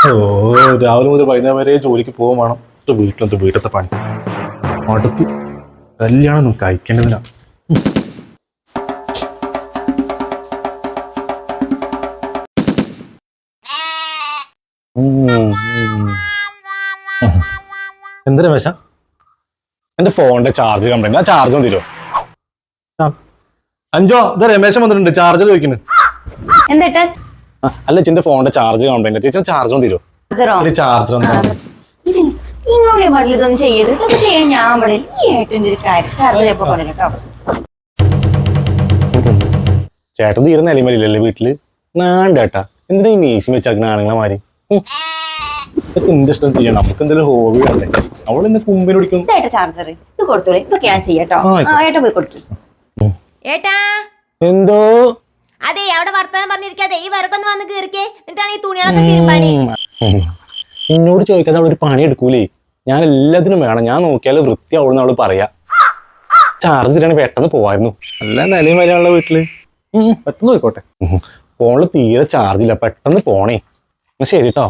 ഓ രാവിലെ മുതൽ വൈകുന്നേരം വരെ ജോലിക്ക് പോകാൻ വേണം. വീട്ടിലത്തെ പണി അടുത്ത് കല്യാണം കഴിക്കേണ്ടതിനാ. എന്തിനാ വേശ? എന്റെ ഫോണിന്റെ ചാർജ് കംപ്ലൈന്റ്. ആ ചാർജ് ഒന്ന് തരുമോ? അഞ്ചോ ഇത് രമേശൻ വന്നിട്ടുണ്ട്, ചാർജർ ചോദിക്കുന്നു. അല്ല ചേച്ചിന്റെ ഫോണിന്റെ ചാർജ് കംപ്ലൈന്റ്. ചേച്ചി ചാർജ് ഒന്ന് തരുമോ? ചാർജർ ചേട്ടൻ തീരെ നിലമല്ലേ വീട്ടില് നാണ്ടേട്ടാ. എന്തിനാ ഈ മീശി വെച്ചാക്കുന്ന ആണുങ്ങളെ മാറി? എന്റെ ഇഷ്ടം ചെയ്യണം. നമുക്ക് എന്തെങ്കിലും ഹോബി ഉണ്ടേ. അവളെന്നെ കുമ്പിൽ പിടിക്കും. എന്തോ അതെ അവിടെ വർത്താനം പറഞ്ഞിരിക്കാതെ ഈ വരക്കൊന്ന് വന്ന് കീറിക്കേ, എന്നിട്ടാണ് ഈ തുണികളൊക്കെ തീരുമാനി. എന്നോട് ചോദിക്കാതെ അവളൊരു പണി എടുക്കൂലേ. ഞാൻ എല്ലാത്തിനും വേണം, ഞാൻ നോക്കിയാല് വൃത്തിയാവുന്ന അവള് പറയാ. ചാർജ് ഇട്ടാണ് പെട്ടെന്ന് പോവായിരുന്നു. നല്ല നിലയും വരെയുള്ള വീട്ടില് പെട്ടെന്ന് പോയിക്കോട്ടെ. ഫോണില് തീരെ ചാർജ് ഇല്ല, പെട്ടെന്ന് പോണേ. ശരി കേട്ടോ.